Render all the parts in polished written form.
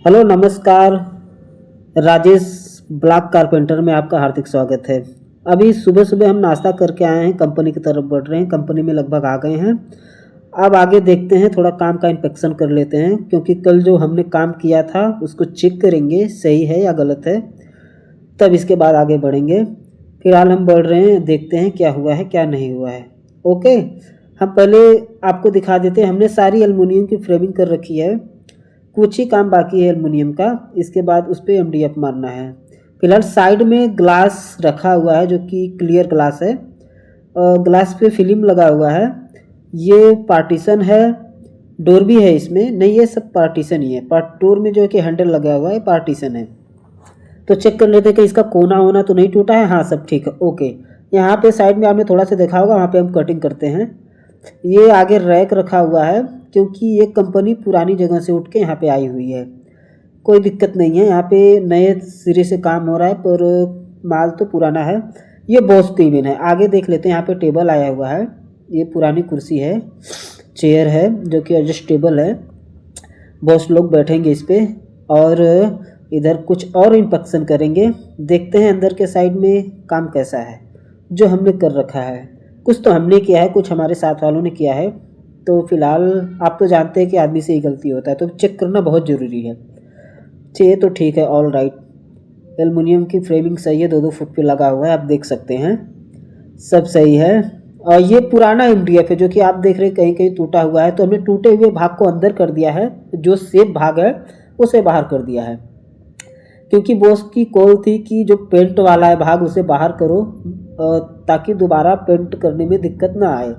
Hello नमस्कार। Rajesh block carpenter में आपका हार्दिक स्वागत है। अभी सुबह सुबह हम नाश्ता करके आए हैं, कंपनी की तरफ बढ़ रहे हैं। कंपनी में लगभग आ गए हैं। अब आगे देखते हैं, थोड़ा काम का इंस्पेक्शन कर लेते हैं, क्योंकि कल जो हमने काम किया था उसको चेक करेंगे सही है या गलत है, तब इसके बाद आगे बढ़ेंगे। फिलहाल हम बढ़ रहे हैं, देखते हैं क्या हुआ है क्या नहीं हुआ है। ओके, हम पहले आपको दिखा देते हैं। हमने सारी एल्युमिनियम की फ्रेमिंग कर रखी है, कुछ ही काम बाकी है एल्युमिनियम का। इसके बाद उस पर एमडीएफ मारना है। फिलहाल साइड में ग्लास रखा हुआ है जो कि क्लियर ग्लास है, ग्लास पे फिल्म लगा हुआ है। ये पार्टीशन है, डोर भी है इसमें, नहीं ये सब पार्टीशन ही है। डोर में जो है कि हैंडल लगा हुआ है, पार्टीशन है। तो चेक कर लेते हैं कि इसका कोना वोना तो नहीं टूटा है। हाँ, सब ठीक है। ओके, यहाँ पे साइड में आपने थोड़ा सा देखा होगा, वहाँ पे हम कटिंग करते हैं। ये आगे रैक रखा हुआ है, क्योंकि ये कंपनी पुरानी जगह से उठ के यहाँ पे आई हुई है। कोई दिक्कत नहीं है, यहाँ पे नए सिरे से काम हो रहा है, पर माल तो पुराना है। ये बॉस केबिन है। आगे देख लेते हैं, यहाँ पे टेबल आया हुआ है। ये पुरानी कुर्सी है, चेयर है जो कि एडजस्टेबल है। बॉस लोग बैठेंगे इस पे। और इधर कुछ और इंस्पेक्शन करेंगे, देखते हैं अंदर के साइड में काम कैसा है जो हमने कर रखा है। कुछ तो हमने किया है, कुछ हमारे साथ वालों ने किया है। तो फिलहाल आप तो जानते हैं कि आदमी से ही गलती होता है, तो चेक करना बहुत ज़रूरी है। ये तो ठीक है, ऑल राइट। एल्युमिनियम की फ्रेमिंग सही है, 2-2 फुट पे लगा हुआ है, आप देख सकते हैं सब सही है। और ये पुराना एमडीएफ है जो कि आप देख रहे हैं कहीं कहीं टूटा हुआ है, तो हमने टूटे हुए भाग को अंदर कर दिया है, जो सेफ भाग है उसे बाहर कर दिया है। क्योंकि बॉस की कॉल थी कि जो पेंट वाला है भाग उसे बाहर करो, ताकि दोबारा पेंट करने में दिक्कत ना आए।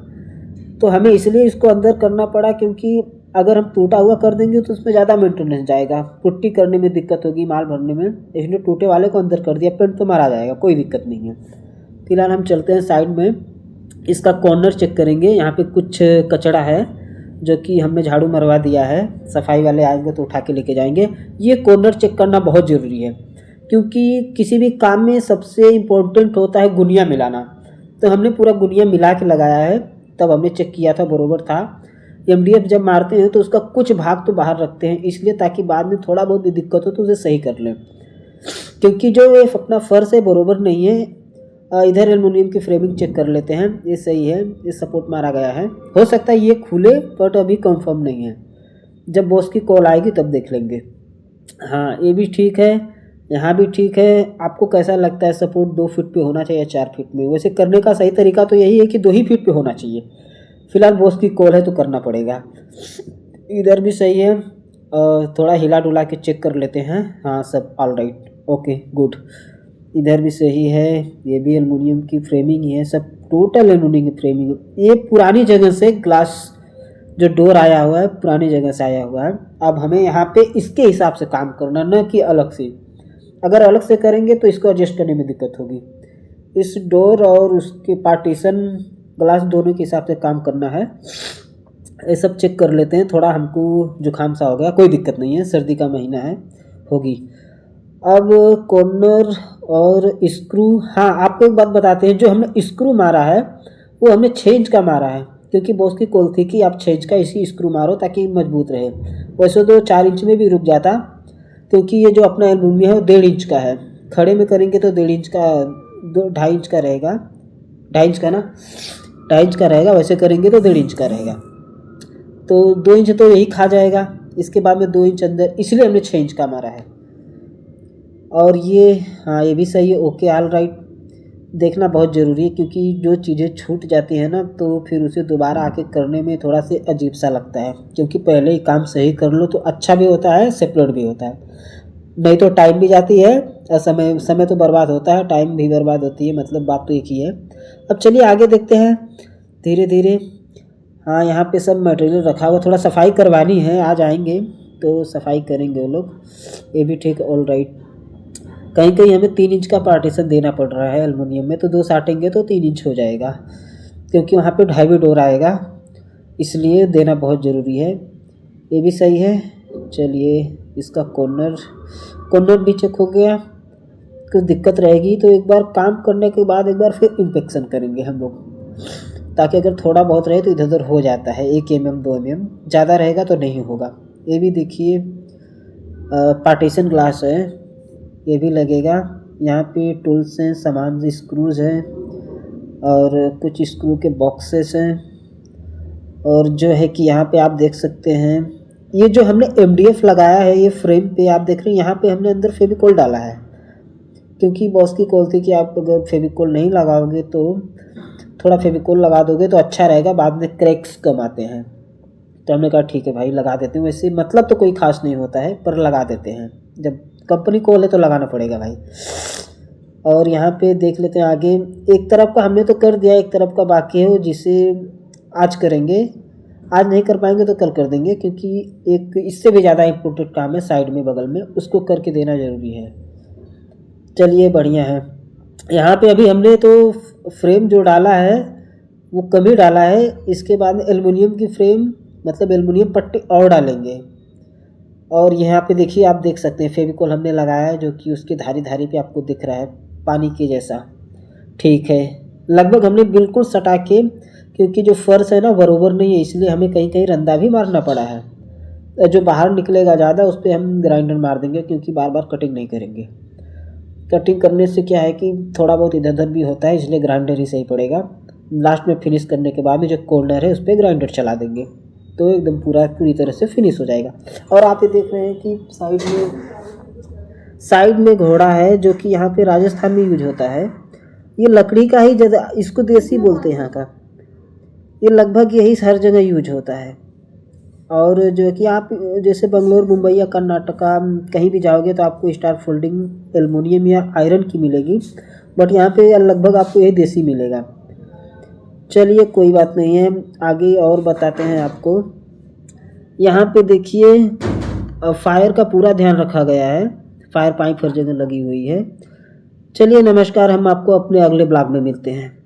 तो हमें इसलिए इसको अंदर करना पड़ा, क्योंकि अगर हम टूटा हुआ कर देंगे तो उसमें ज़्यादा मेंटेनेंस जाएगा, पुट्टी करने में दिक्कत होगी, माल भरने में। इसलिए टूटे वाले को अंदर कर दिया, पेंट तो मारा जाएगा, कोई दिक्कत नहीं है। फिलहाल हम चलते हैं साइड में, इसका कॉर्नर चेक करेंगे। यहाँ पे कुछ कचरा है जो कि हमने झाड़ू मरवा दिया है, सफाई वाले आएंगे तो उठा के लेके जाएंगे। ये कॉर्नर चेक करना बहुत ज़रूरी है, क्योंकि किसी भी काम में सबसे इम्पोर्टेंट होता है गुनिया मिलाना। तो हमने पूरा गुनिया मिला के लगाया है, तब हमने चेक किया था, बरोबर था। एमडीएफ जब मारते हैं तो उसका कुछ भाग तो बाहर रखते हैं, इसलिए ताकि बाद में थोड़ा बहुत भी दिक्कत हो तो उसे सही कर लें। क्योंकि जो ये अपना फर्श है बरोबर नहीं है। इधर एल्युमिनियम की फ्रेमिंग चेक कर लेते हैं, ये सही है, ये सपोर्ट मारा गया है। हो सकता है ये खुले, बट अभी कंफर्म नहीं है। जब बॉस की कॉल आएगी तब देख लेंगे। हाँ, ये भी ठीक है, यहाँ भी ठीक है। आपको कैसा लगता है, सपोर्ट 2 फीट पे होना चाहिए 4 फीट में? वैसे करने का सही तरीका तो यही है कि 2 ही फीट पे होना चाहिए। फिलहाल बॉस की कॉल है तो करना पड़ेगा। इधर भी सही है, थोड़ा हिला डुला के चेक कर लेते हैं। हाँ, सब ऑल राइट, ओके गुड। इधर भी सही है, ये भी एल्युमिनियम की फ्रेमिंग ही है, सब टोटल एल्युमिनियम की फ्रेमिंग। ये पुरानी जगह से ग्लास जो डोर आया हुआ है, पुरानी जगह से आया हुआ है। अब हमें यहाँ पे इसके हिसाब से काम करना, न कि अलग से। अगर अलग से करेंगे तो इसको एडजस्ट करने में दिक्कत होगी। इस डोर और उसके पार्टीशन ग्लास दोनों के हिसाब से काम करना है। ये सब चेक कर लेते हैं। थोड़ा हमको जुकाम सा हो गया, कोई दिक्कत नहीं है, सर्दी का महीना है, होगी। अब कॉर्नर और स्क्रू, हाँ आपको एक बात बताते हैं, जो हमने स्क्रू मारा है वो हमने 6 इंच का मारा है, क्योंकि बॉस की कॉल थी कि आप 6 इंच का इसी स्क्रू मारो ताकि मजबूत रहे। वैसे तो 4 इंच में भी रुक जाता, क्योंकि ये जो अपना एल्युमिनियम है वो 1.5 इंच का है। खड़े में करेंगे तो 1.5 इंच का, 2-2.5 इंच का रहेगा, 2.5 इंच का ना, 2.5 इंच का रहेगा। वैसे करेंगे तो 1.5 इंच का रहेगा, तो 2 इंच तो यही खा जाएगा। इसके बाद में 2 इंच अंदर, इसलिए हमने 6 इंच का मारा है। और ये, हाँ ये भी सही है, ओके ऑल राइट। देखना बहुत ज़रूरी है, क्योंकि जो चीज़ें छूट जाती हैं ना, तो फिर उसे दोबारा आके करने में थोड़ा से अजीब सा लगता है। क्योंकि पहले ही काम सही कर लो तो अच्छा भी होता है, सेपरेट भी होता है। नहीं तो टाइम भी जाती है और समय तो बर्बाद होता है, टाइम भी बर्बाद होती है, मतलब बात तो एक ही है। अब चलिए आगे देखते हैं धीरे धीरे। हाँ, यहाँ पे सब मटेरियल रखा हुआ, थोड़ा सफाई करवानी है, आज आएंगे तो सफाई करेंगे वो लोग। ये भी ठीक, ऑल राइट। कहीं कहीं हमें 3 इंच का पार्टीशन देना पड़ रहा है एल्युमिनियम में, तो 2 साटेंगे तो 3 इंच हो जाएगा, क्योंकि वहाँ पे 2.5 डोर आएगा, इसलिए देना बहुत ज़रूरी है। ये भी सही है। चलिए, इसका कॉर्नर भी चेक हो गया। कुछ दिक्कत रहेगी तो एक बार काम करने के बाद एक बार फिर इंस्पेक्शन करेंगे हम लोग, ताकि अगर थोड़ा बहुत रहे तो इधर उधर हो जाता है, 1 mm 2 mm, ज़्यादा रहेगा तो नहीं होगा। ये भी देखिए, पार्टीशन ग्लास है, ये भी लगेगा। यहाँ पे टूल्स हैं, सामान स्क्रूज हैं और कुछ स्क्रू के बॉक्सेस हैं। और जो है कि यहाँ पे आप देख सकते हैं ये जो हमने MDF लगाया है ये फ्रेम पे आप देख रहे हैं, यहाँ पे हमने अंदर फेविकोल डाला है, क्योंकि बॉस की कॉल थी कि आप अगर फेविकोल नहीं लगाओगे तो थोड़ा फेविकोल लगा दोगे तो अच्छा रहेगा, बाद में क्रैक्स कम आते हैं। तो हमने कहा ठीक है भाई लगा देते हैं, वैसे मतलब तो कोई खास नहीं होता है पर लगा देते हैं, जब कंपनी कॉल है तो लगाना पड़ेगा भाई। और यहाँ पे देख लेते हैं आगे, एक तरफ का हमने तो कर दिया, एक तरफ का बाकी है जिसे आज करेंगे, आज नहीं कर पाएंगे तो कल कर देंगे, क्योंकि एक इससे भी ज़्यादा इम्पोर्टेंट काम है साइड में बगल में, उसको करके देना ज़रूरी है। चलिए बढ़िया है। यहाँ पे अभी हमने तो फ्रेम जो डाला है वो कम ही डाला है, इसके बाद में एल्युमिनियम की फ्रेम मतलब एल्युमिनियम पट्टी और डालेंगे। और यहाँ पे देखिए आप देख सकते हैं फेविकोल हमने लगाया है जो कि उसकी धारी धारी पे आपको दिख रहा है पानी के जैसा। ठीक है, लगभग हमने बिल्कुल सटा के, क्योंकि जो फर्श है ना बराबर नहीं है इसलिए हमें कहीं कहीं रंदा भी मारना पड़ा है। जो बाहर निकलेगा ज़्यादा उस पर हम ग्राइंडर मार देंगे, क्योंकि बार बार कटिंग नहीं करेंगे। कटिंग करने से क्या है कि थोड़ा बहुत इधर उधर भी होता है, इसलिए ग्राइंडर ही सही पड़ेगा। लास्ट में फिनिश करने के बाद में जो कॉर्नर है उस पर ग्राइंडर चला देंगे तो एकदम पूरी तरह से फिनिश हो जाएगा। और आप ये देख रहे हैं कि साइड में घोड़ा है जो कि यहाँ पे राजस्थान में यूज होता है। ये लकड़ी का ही ज़्यादा, इसको देसी बोलते हैं यहाँ का, ये लगभग यही हर जगह यूज होता है। और जो कि आप जैसे बंगलोर, मुंबई या कर्नाटका कहीं भी जाओगे तो आपको स्टार फोल्डिंग एल्युमिनियम या आयरन की मिलेगी, बट यहाँ पे लगभग आपको यही देसी मिलेगा। चलिए कोई बात नहीं है, आगे और बताते हैं आपको। यहाँ पे देखिए फायर का पूरा ध्यान रखा गया है, फायर पाइप हर जगह लगी हुई है। चलिए नमस्कार, हम आपको अपने अगले ब्लॉग में मिलते हैं।